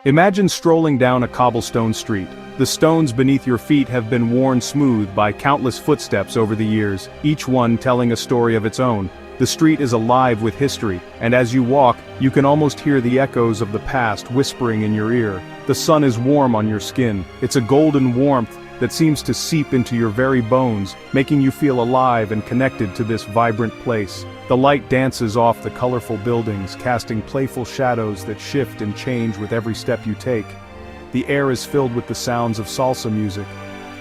Imagine strolling down a cobblestone street. The stones beneath your feet have been worn smooth by countless footsteps over the years, each one telling a story of its own. The street is alive with history, and as you walk, you can almost hear the echoes of the past whispering in your ear. The sun is warm on your skin. It's a golden warmth that seems to seep into your very bones, making you feel alive and connected to this vibrant place. The light dances off the colorful buildings, casting playful shadows that shift and change with every step you take. The air is filled with the sounds of salsa music.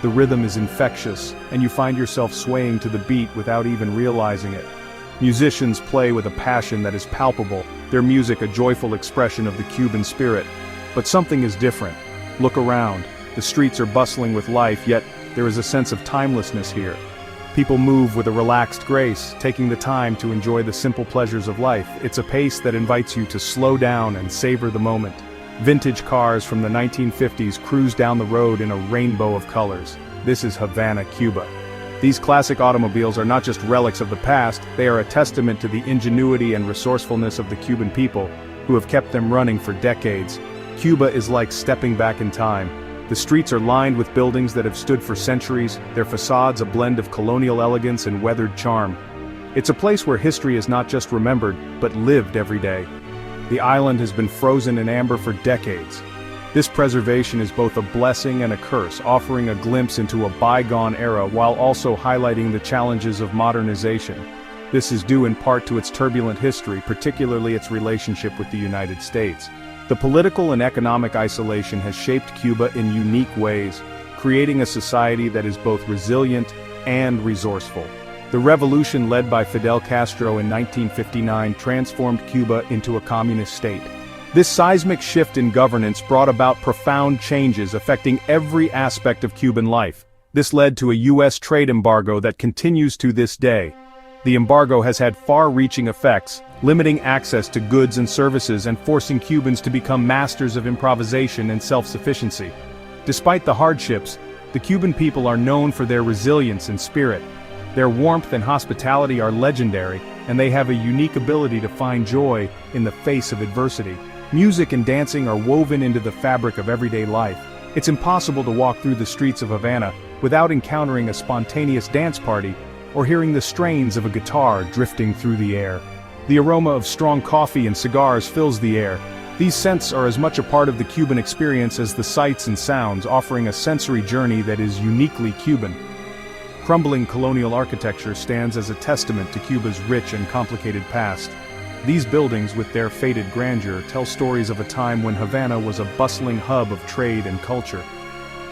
The rhythm is infectious, and you find yourself swaying to the beat without even realizing it. Musicians play with a passion that is palpable, their music a joyful expression of the Cuban spirit. But something is different. Look around. The streets are bustling with life, yet there is a sense of timelessness here. People move with a relaxed grace, taking the time to enjoy the simple pleasures of life. It's a pace that invites you to slow down and savor the moment. Vintage cars from the 1950s cruise down the road in a rainbow of colors. This is Havana, Cuba. These classic automobiles are not just relics of the past, they are a testament to the ingenuity and resourcefulness of the Cuban people, who have kept them running for decades. Cuba is like stepping back in time. The streets are lined with buildings that have stood for centuries, their facades a blend of colonial elegance and weathered charm. It's a place where history is not just remembered, but lived every day. The island has been frozen in amber for decades. This preservation is both a blessing and a curse, offering a glimpse into a bygone era while also highlighting the challenges of modernization. This is due in part to its turbulent history, particularly its relationship with the United States. The political and economic isolation has shaped Cuba in unique ways, creating a society that is both resilient and resourceful. The revolution led by Fidel Castro in 1959 transformed Cuba into a communist state. This seismic shift in governance brought about profound changes affecting every aspect of Cuban life. This led to a U.S. trade embargo that continues to this day. The embargo has had far-reaching effects, limiting access to goods and services and forcing Cubans to become masters of improvisation and self-sufficiency. Despite the hardships, the Cuban people are known for their resilience and spirit. Their warmth and hospitality are legendary, and they have a unique ability to find joy in the face of adversity. Music and dancing are woven into the fabric of everyday life. It's impossible to walk through the streets of Havana without encountering a spontaneous dance party or hearing the strains of a guitar drifting through the air. The aroma of strong coffee and cigars fills the air. These scents are as much a part of the Cuban experience as the sights and sounds, offering a sensory journey that is uniquely Cuban. Crumbling colonial architecture stands as a testament to Cuba's rich and complicated past. These buildings, with their faded grandeur, tell stories of a time when Havana was a bustling hub of trade and culture.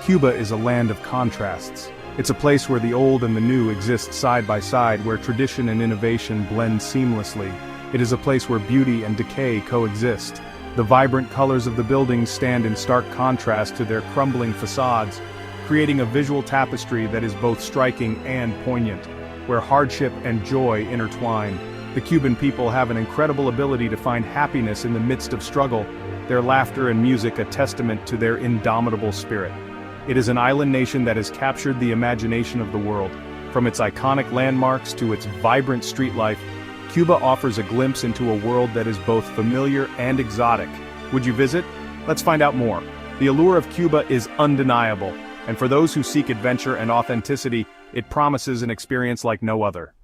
Cuba is a land of contrasts. It's a place where the old and the new exist side by side, where tradition and innovation blend seamlessly. It is a place where beauty and decay coexist. The vibrant colors of the buildings stand in stark contrast to their crumbling facades, creating a visual tapestry that is both striking and poignant, where hardship and joy intertwine. The Cuban people have an incredible ability to find happiness in the midst of struggle, their laughter and music a testament to their indomitable spirit. It is an island nation that has captured the imagination of the world. From its iconic landmarks to its vibrant street life, Cuba offers a glimpse into a world that is both familiar and exotic. Would you visit? Let's find out more. The allure of Cuba is undeniable, and for those who seek adventure and authenticity, it promises an experience like no other.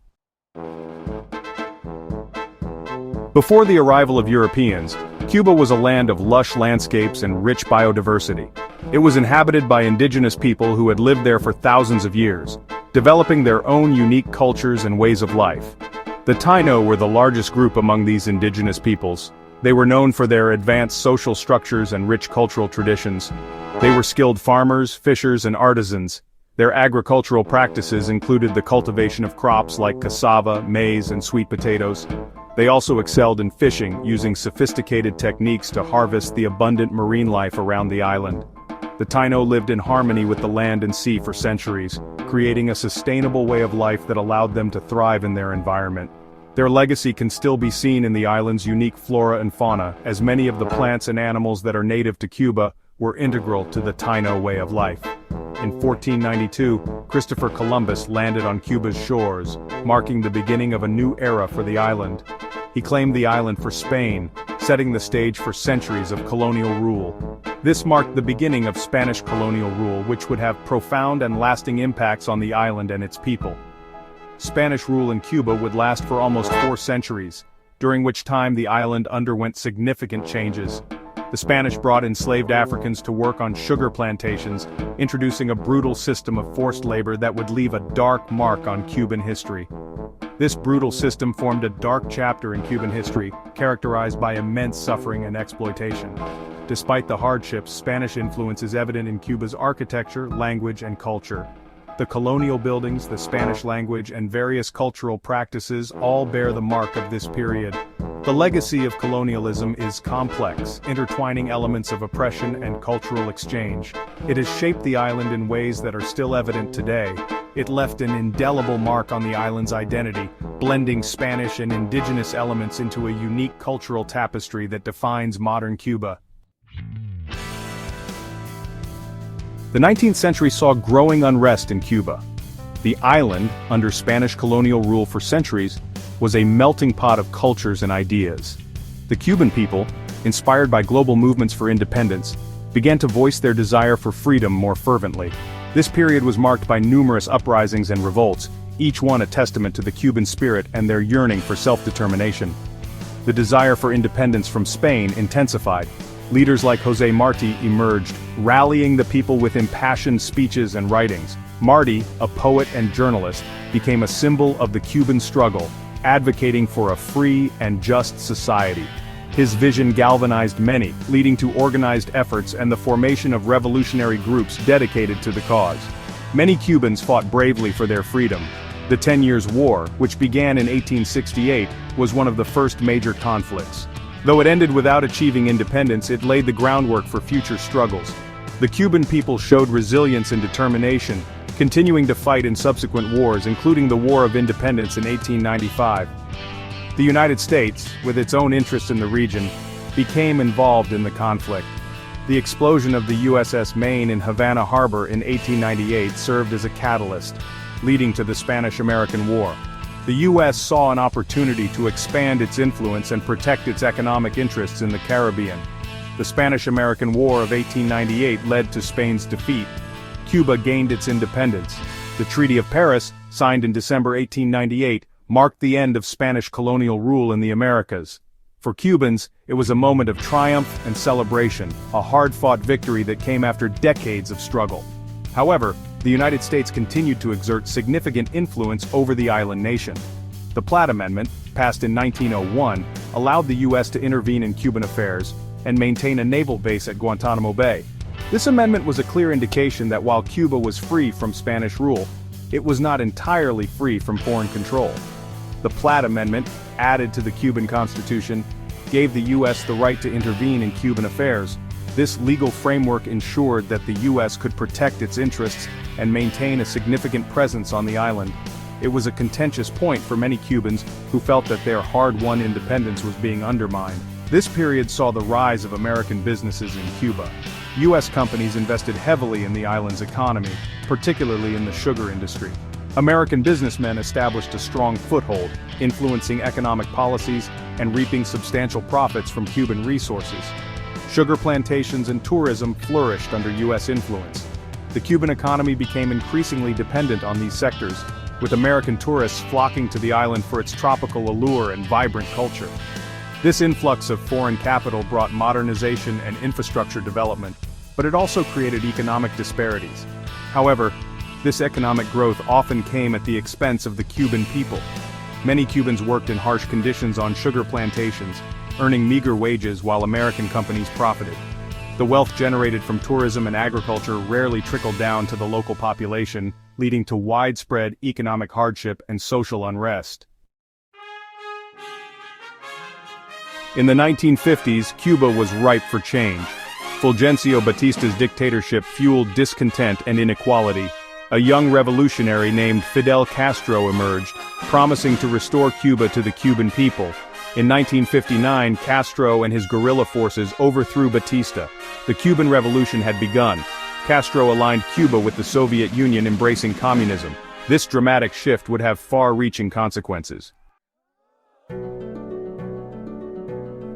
Before the arrival of Europeans, Cuba was a land of lush landscapes and rich biodiversity. It was inhabited by indigenous people who had lived there for thousands of years, developing their own unique cultures and ways of life. The Taíno were the largest group among these indigenous peoples. They were known for their advanced social structures and rich cultural traditions. They were skilled farmers, fishers, and artisans. Their agricultural practices included the cultivation of crops like cassava, maize, and sweet potatoes. They also excelled in fishing, using sophisticated techniques to harvest the abundant marine life around the island. The Taíno lived in harmony with the land and sea for centuries, creating a sustainable way of life that allowed them to thrive in their environment. Their legacy can still be seen in the island's unique flora and fauna, as many of the plants and animals that are native to Cuba were integral to the Taíno way of life. In 1492, Christopher Columbus landed on Cuba's shores, marking the beginning of a new era for the island. He claimed the island for Spain, setting the stage for centuries of colonial rule. This marked the beginning of Spanish colonial rule, which would have profound and lasting impacts on the island and its people. Spanish rule in Cuba would last for almost 4 centuries, during which time the island underwent significant changes. The Spanish brought enslaved Africans to work on sugar plantations, introducing a brutal system of forced labor that would leave a dark mark on Cuban history. This brutal system formed a dark chapter in Cuban history, characterized by immense suffering and exploitation. Despite the hardships, Spanish influence is evident in Cuba's architecture, language, and culture. The colonial buildings, the Spanish language, and various cultural practices all bear the mark of this period. The legacy of colonialism is complex, intertwining elements of oppression and cultural exchange. It has shaped the island in ways that are still evident today. It left an indelible mark on the island's identity, blending Spanish and indigenous elements into a unique cultural tapestry that defines modern Cuba. The 19th century saw growing unrest in Cuba. The island, under Spanish colonial rule for centuries, was a melting pot of cultures and ideas. The Cuban people, inspired by global movements for independence, began to voice their desire for freedom more fervently. This period was marked by numerous uprisings and revolts, each one a testament to the Cuban spirit and their yearning for self-determination. The desire for independence from Spain intensified. Leaders like José Martí emerged, rallying the people with impassioned speeches and writings. Martí, a poet and journalist, became a symbol of the Cuban struggle, advocating for a free and just society. His vision galvanized many, leading to organized efforts and the formation of revolutionary groups dedicated to the cause. Many Cubans fought bravely for their freedom. The 10 Years' War, which began in 1868, was one of the first major conflicts. Though it ended without achieving independence, it laid the groundwork for future struggles. The Cuban people showed resilience and determination, continuing to fight in subsequent wars, including the War of Independence in 1895. The United States, with its own interest in the region, became involved in the conflict. The explosion of the USS Maine in Havana Harbor in 1898 served as a catalyst, leading to the Spanish-American War. The U.S. saw an opportunity to expand its influence and protect its economic interests in the Caribbean. The Spanish-American War of 1898 led to Spain's defeat. Cuba gained its independence. The Treaty of Paris, signed in December 1898, marked the end of Spanish colonial rule in the Americas. For Cubans, it was a moment of triumph and celebration, a hard-fought victory that came after decades of struggle. However, the United States continued to exert significant influence over the island nation. The Platt Amendment, passed in 1901, allowed the U.S. to intervene in Cuban affairs and maintain a naval base at Guantanamo Bay. This amendment was a clear indication that while Cuba was free from Spanish rule, it was not entirely free from foreign control. The Platt Amendment, added to the Cuban Constitution, gave the U.S. the right to intervene in Cuban affairs. This legal framework ensured that the U.S. could protect its interests and maintain a significant presence on the island. It was a contentious point for many Cubans who felt that their hard-won independence was being undermined. This period saw the rise of American businesses in Cuba. U.S. companies invested heavily in the island's economy, particularly in the sugar industry. American businessmen established a strong foothold, influencing economic policies and reaping substantial profits from Cuban resources. Sugar plantations and tourism flourished under U.S. influence. The Cuban economy became increasingly dependent on these sectors, with American tourists flocking to the island for its tropical allure and vibrant culture. This influx of foreign capital brought modernization and infrastructure development, but it also created economic disparities. However, this economic growth often came at the expense of the Cuban people. Many Cubans worked in harsh conditions on sugar plantations, earning meager wages while American companies profited. The wealth generated from tourism and agriculture rarely trickled down to the local population, leading to widespread economic hardship and social unrest. In the 1950s, Cuba was ripe for change. Fulgencio Batista's dictatorship fueled discontent and inequality. A young revolutionary named Fidel Castro emerged, promising to restore Cuba to the Cuban people. In 1959, Castro and his guerrilla forces overthrew Batista. The Cuban Revolution had begun. Castro aligned Cuba with the Soviet Union, embracing communism. This dramatic shift would have far-reaching consequences.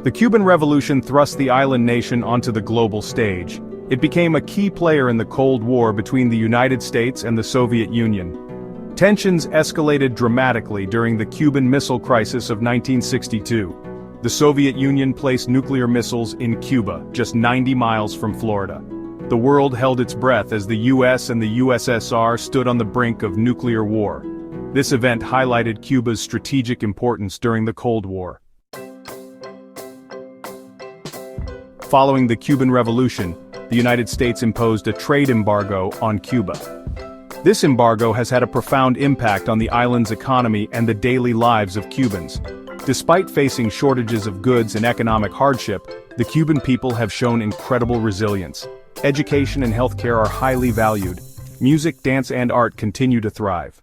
The Cuban Revolution thrust the island nation onto the global stage. It became a key player in the Cold War between the United States and the Soviet Union. Tensions escalated dramatically during the Cuban Missile Crisis of 1962. The Soviet Union placed nuclear missiles in Cuba, just 90 miles from Florida. The world held its breath as the US and the USSR stood on the brink of nuclear war. This event highlighted Cuba's strategic importance during the Cold War. Following the Cuban Revolution, the United States imposed a trade embargo on Cuba. This embargo has had a profound impact on the island's economy and the daily lives of Cubans. Despite facing shortages of goods and economic hardship, the Cuban people have shown incredible resilience. Education and healthcare are highly valued. Music, dance, and art continue to thrive.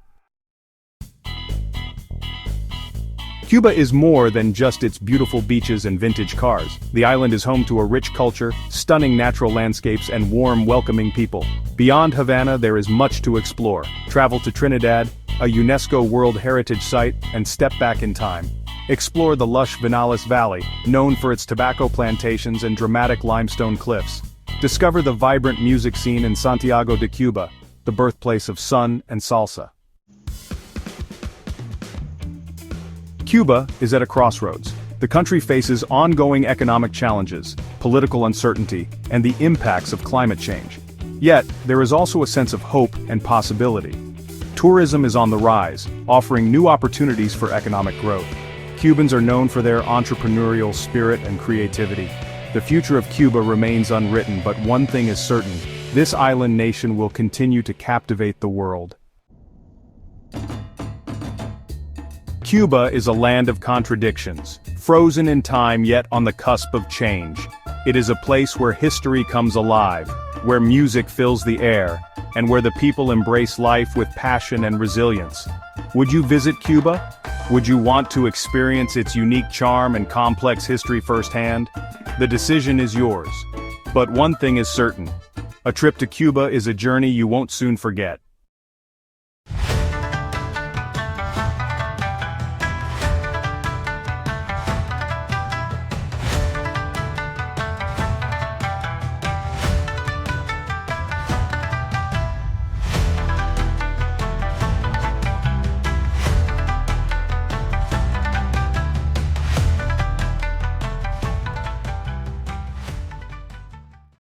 Cuba is more than just its beautiful beaches and vintage cars. The island is home to a rich culture, stunning natural landscapes, and warm, welcoming people. Beyond Havana, there is much to explore. Travel to Trinidad, a UNESCO World Heritage Site, and step back in time. Explore the lush Vinales Valley, known for its tobacco plantations and dramatic limestone cliffs. Discover the vibrant music scene in Santiago de Cuba, the birthplace of sun and salsa. Cuba is at a crossroads. The country faces ongoing economic challenges, political uncertainty, and the impacts of climate change. Yet, there is also a sense of hope and possibility. Tourism is on the rise, offering new opportunities for economic growth. Cubans are known for their entrepreneurial spirit and creativity. The future of Cuba remains unwritten, but one thing is certain: this island nation will continue to captivate the world. Cuba is a land of contradictions, frozen in time yet on the cusp of change. It is a place where history comes alive, where music fills the air, and where the people embrace life with passion and resilience. Would you visit Cuba? Would you want to experience its unique charm and complex history firsthand? The decision is yours. But one thing is certain: a trip to Cuba is a journey you won't soon forget.